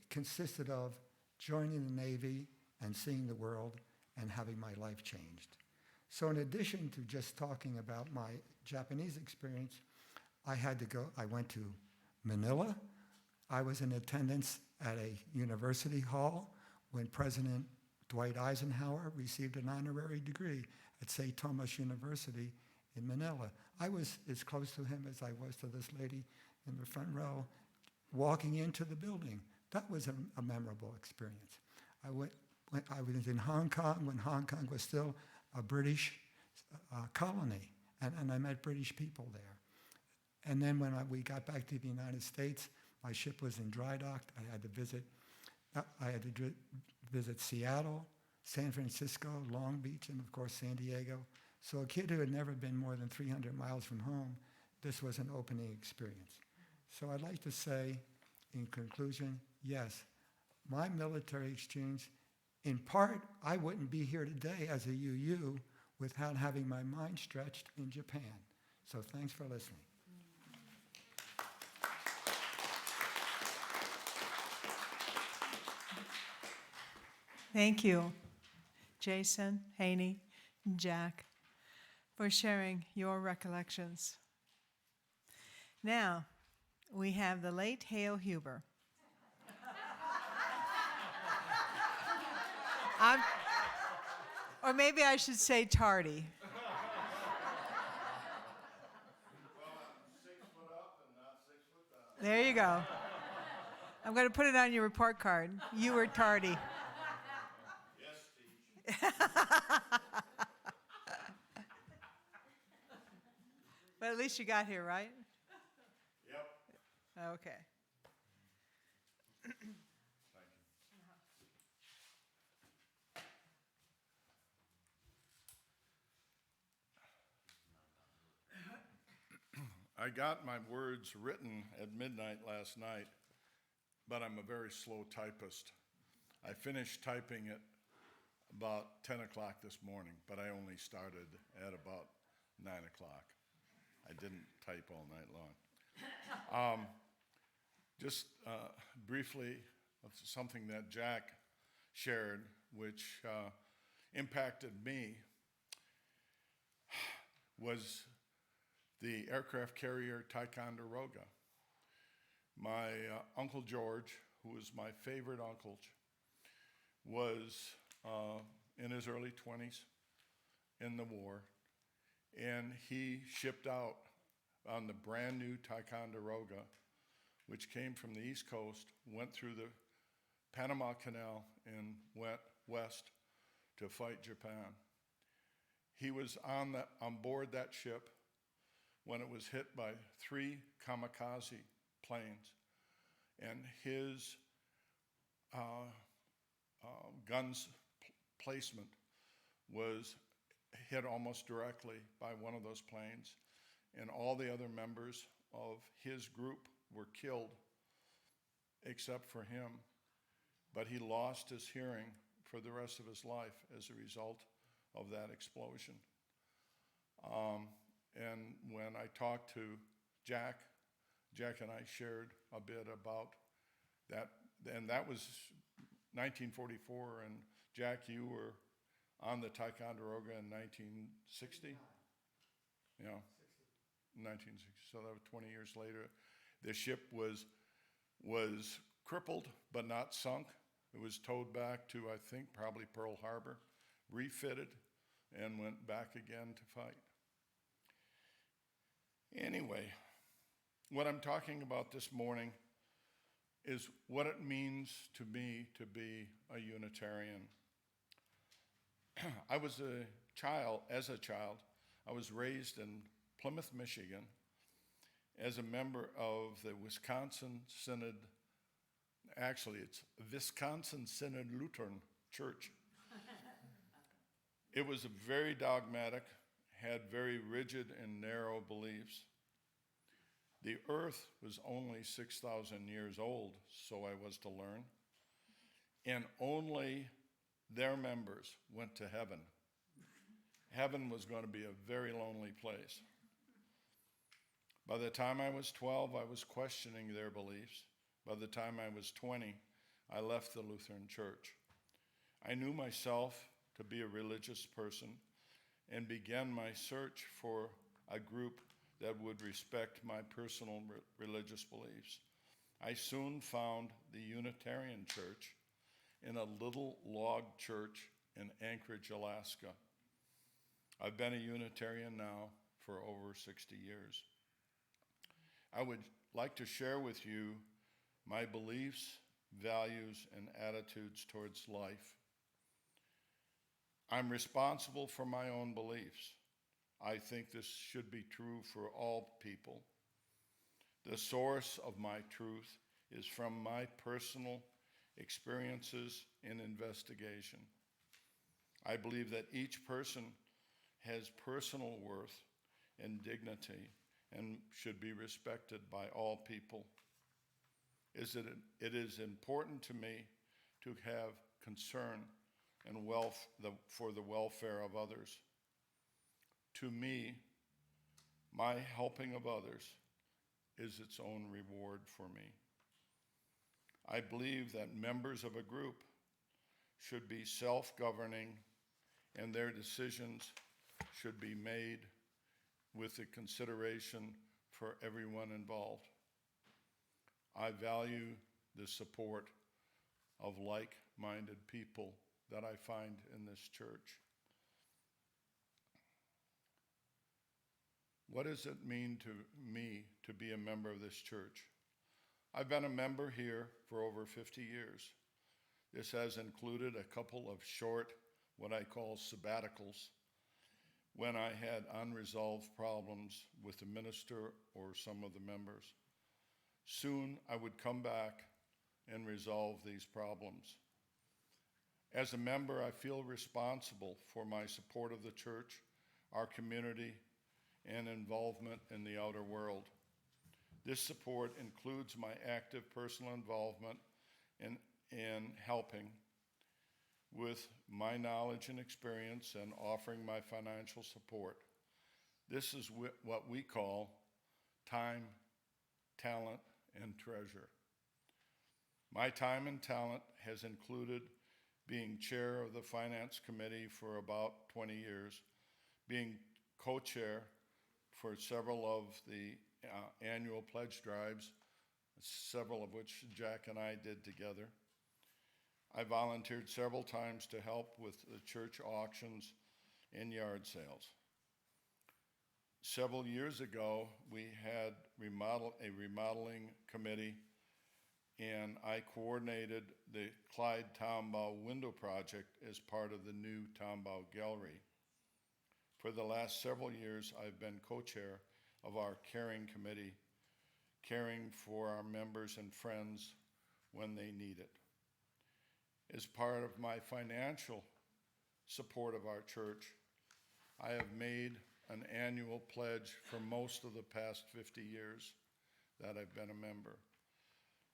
consisted of joining the Navy and seeing the world and having my life changed. So in addition to just talking about my Japanese experience, I went to Manila. I was in attendance at a university hall when President Dwight Eisenhower received an honorary degree at St. Thomas University in Manila. I was as close to him as I was to this lady in the front row walking into the building. That was a memorable experience. I was in Hong Kong when Hong Kong was still a British colony, and I met British people there. And then when we got back to the United States, my ship was in dry dock. I had to visit Seattle, San Francisco, Long Beach, and of course San Diego. So a kid who had never been more than 300 miles from home, this was an opening experience. So I'd like to say, in conclusion, yes, my military exchange, in part, I wouldn't be here today as a UU without having my mind stretched in Japan. So thanks for listening. Thank you, Jason, Haney, and Jack, for sharing your recollections. Now, we have the late Hale Huber. Or maybe I should say tardy. Well, I'm 6 foot up and not 6 foot down. There you go. I'm going to put it on your report card. You were tardy. Yes, teach. But at least you got here, right? Yep. Okay. Thank you. I got my words written at midnight last night, but I'm a very slow typist. I finished typing it about 10 o'clock this morning, but I only started at about 9 o'clock. I didn't type all night long. Just briefly, something that Jack shared, which impacted me, was the aircraft carrier Ticonderoga. My Uncle George, who was my favorite uncle, was in his early 20s in the war, and he shipped out on the brand new Ticonderoga, which came from the East Coast, went through the Panama Canal, and went west to fight Japan. He was on board that ship when it was hit by 3 kamikaze planes, and his gun's placement was hit almost directly by one of those planes, and all the other members of his group were killed except for him, but he lost his hearing for the rest of his life as a result of that explosion. And when I talked to Jack and I shared a bit about that, and that was 1944, and Jack, you were on the Ticonderoga in 1960? Yeah, 1960, so that was 20 years later. The ship was crippled but not sunk. It was towed back to, I think, probably Pearl Harbor, refitted, and went back again to fight. Anyway, what I'm talking about this morning is what it means to me to be a Unitarian. I was as a child, I was raised in Plymouth, Michigan, as a member of the Wisconsin Synod, actually it's Wisconsin Synod Lutheran Church. It was very dogmatic, had very rigid and narrow beliefs. The earth was only 6,000 years old, so I was to learn, and only their members went to heaven. Heaven was going to be a very lonely place. By the time I was 12, I was questioning their beliefs. By the time I was 20, I left the Lutheran Church. I knew myself to be a religious person and began my search for a group that would respect my personal religious beliefs. I soon found the Unitarian Church in a little log church in Anchorage, Alaska. I've been a Unitarian now for over 60 years. I would like to share with you my beliefs, values, and attitudes towards life. I'm responsible for my own beliefs. I think this should be true for all people. The source of my truth is from my personal experiences and investigation. I believe that each person has personal worth and dignity and should be respected by all people. It is important to me to have concern and for the welfare of others. To me, my helping of others is its own reward for me. I believe that members of a group should be self-governing and their decisions should be made with the consideration for everyone involved. I value the support of like-minded people that I find in this church. What does it mean to me to be a member of this church? I've been a member here for over 50 years. This has included a couple of short, what I call sabbaticals, when I had unresolved problems with the minister or some of the members. Soon I would come back and resolve these problems. As a member, I feel responsible for my support of the church, our community, and involvement in the outer world. This support includes my active personal involvement in helping with my knowledge and experience and offering my financial support. This is what we call time, talent, and treasure. My time and talent has included being chair of the finance committee for about 20 years, being co-chair for several of the annual pledge drives, several of which Jack and I did together. I volunteered several times to help with the church auctions and yard sales. Several years ago, we had a remodeling committee, and I coordinated the Clyde Tombaugh window project as part of the new Tombaugh Gallery. For the last several years, I've been co-chair of our caring committee, caring for our members and friends when they need it. As part of my financial support of our church, I have made an annual pledge for most of the past 50 years that I've been a member.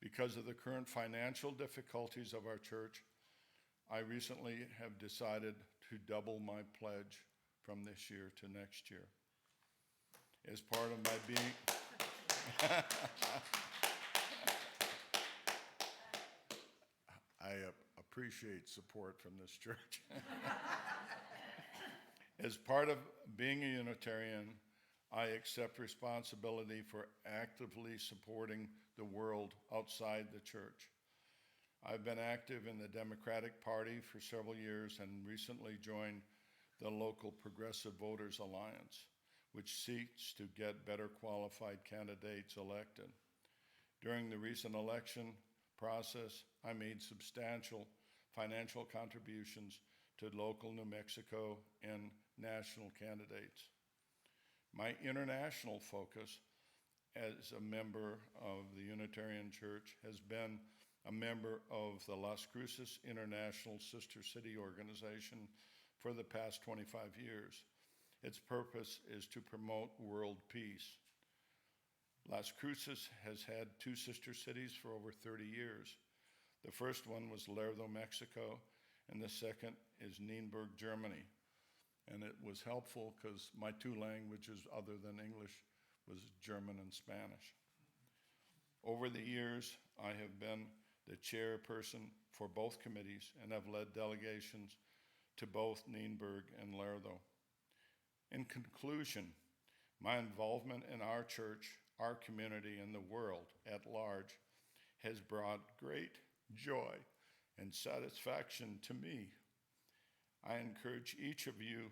Because of the current financial difficulties of our church, I recently have decided to double my pledge from this year to next year. As part of my being, I appreciate support from this church. As part of being a Unitarian, I accept responsibility for actively supporting the world outside the church. I've been active in the Democratic Party for several years and recently joined the local Progressive Voters Alliance, which seeks to get better qualified candidates elected. During the recent election process, I made substantial financial contributions to local New Mexico and national candidates. My international focus as a member of the Unitarian Church, has been a member of the Las Cruces International Sister City Organization for the past 25 years. Its purpose is to promote world peace. Las Cruces has had 2 sister cities for over 30 years. The first one was Lerdo, Mexico, and the second is Nuremberg, Germany. And it was helpful because my 2 languages other than English was German and Spanish. Over the years, I have been the chairperson for both committees and have led delegations to both Nuremberg and Lerdo. In conclusion, my involvement in our church, our community, and the world at large has brought great joy and satisfaction to me. I encourage each of you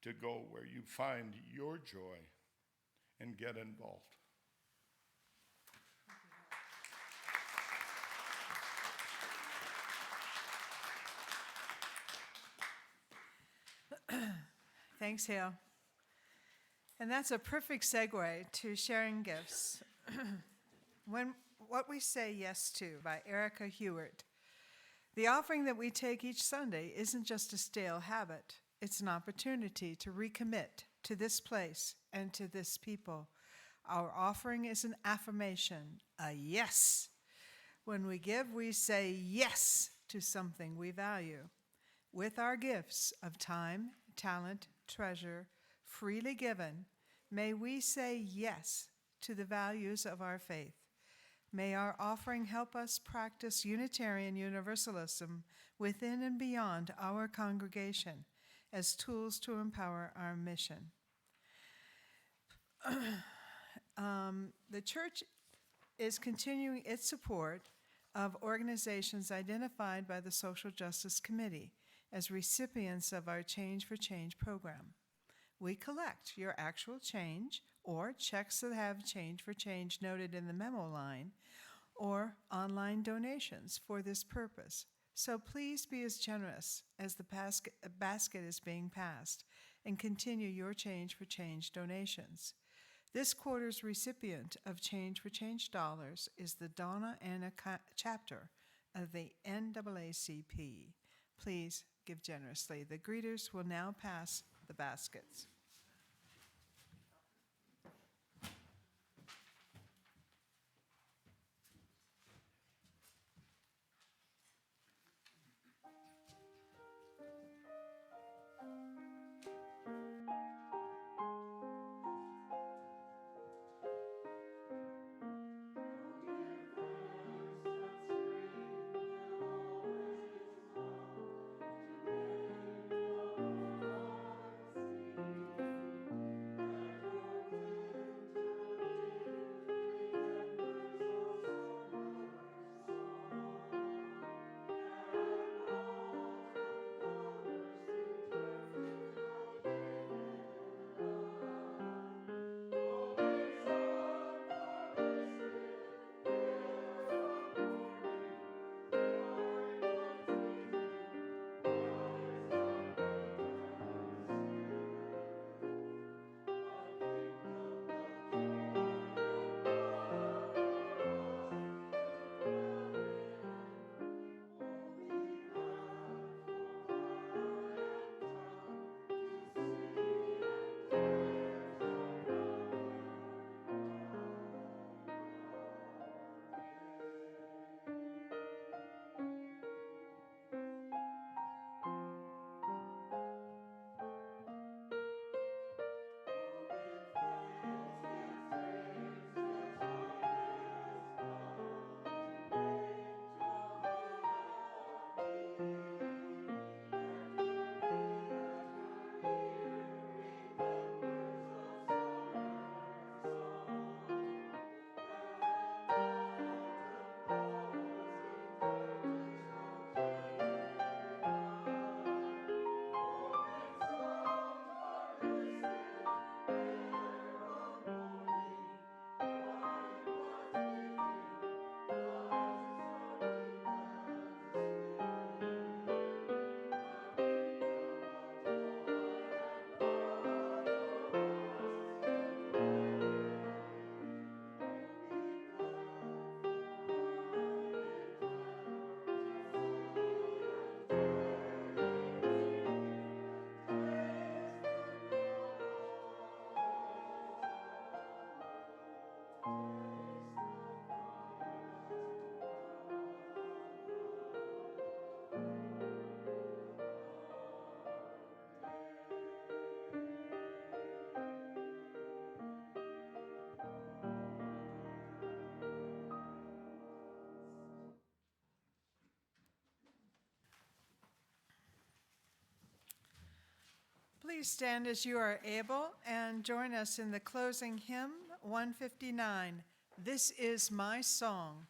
to go where you find your joy and get involved. Thanks, Hale. And that's a perfect segue to sharing gifts. What We Say Yes To by Erica Hewart. The offering that we take each Sunday isn't just a stale habit. It's an opportunity to recommit to this place and to this people. Our offering is an affirmation, a yes. When we give, we say yes to something we value. With our gifts of time, talent, treasure, freely given, may we say yes to the values of our faith. May our offering help us practice Unitarian Universalism within and beyond our congregation as tools to empower our mission. The church is continuing its support of organizations identified by the Social Justice Committee as recipients of our Change for Change program. We collect your actual change or checks that have Change for Change noted in the memo line or online donations for this purpose. So please be as generous as the basket is being passed and continue your Change for Change donations. This quarter's recipient of Change for Change dollars is the Donna Anna chapter of the NAACP. Please give generously. The greeters will now pass the baskets. Please stand as you are able and join us in the closing hymn 159, This Is My Song.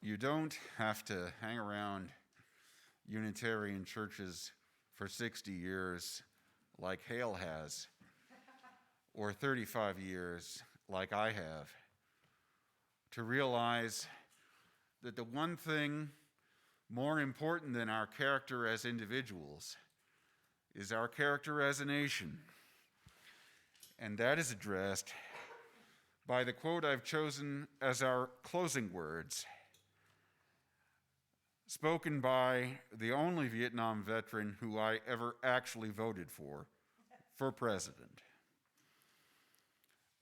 You don't have to hang around Unitarian churches for 60 years like Hale has, or 35 years like I have, to realize that the one thing more important than our character as individuals is our character as a nation. And that is addressed by the quote I've chosen as our closing words, spoken by the only Vietnam veteran who I ever actually voted for president.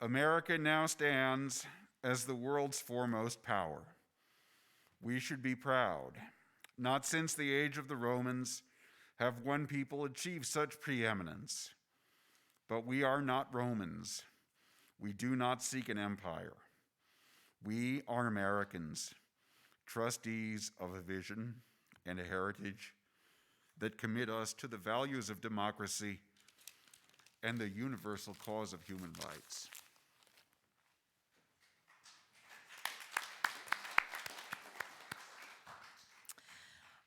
America now stands as the world's foremost power. We should be proud. Not since the age of the Romans have one people achieved such preeminence. But we are not Romans. We do not seek an empire. We are Americans, trustees of a vision and a heritage that commit us to the values of democracy and the universal cause of human rights.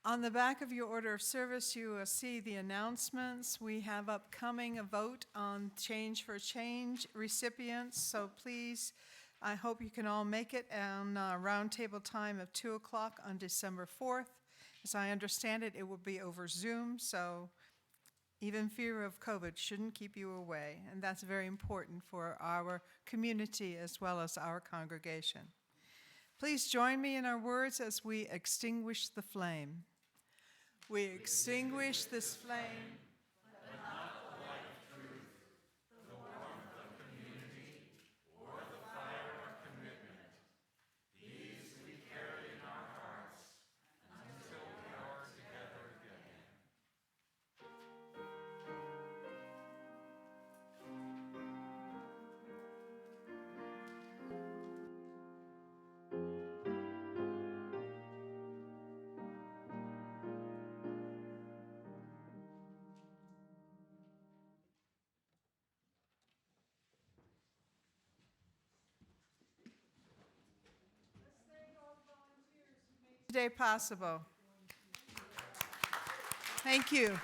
On the back of your order of service, you will see the announcements. We have upcoming a vote on Change for Change recipients, so please, I hope you can all make it on roundtable time of 2 o'clock on December 4th. As I understand it, it will be over Zoom, so even fear of COVID shouldn't keep you away, and that's very important for our community as well as our congregation. Please join me in our words as we extinguish the flame. We extinguish this flame. today possible. Thank you.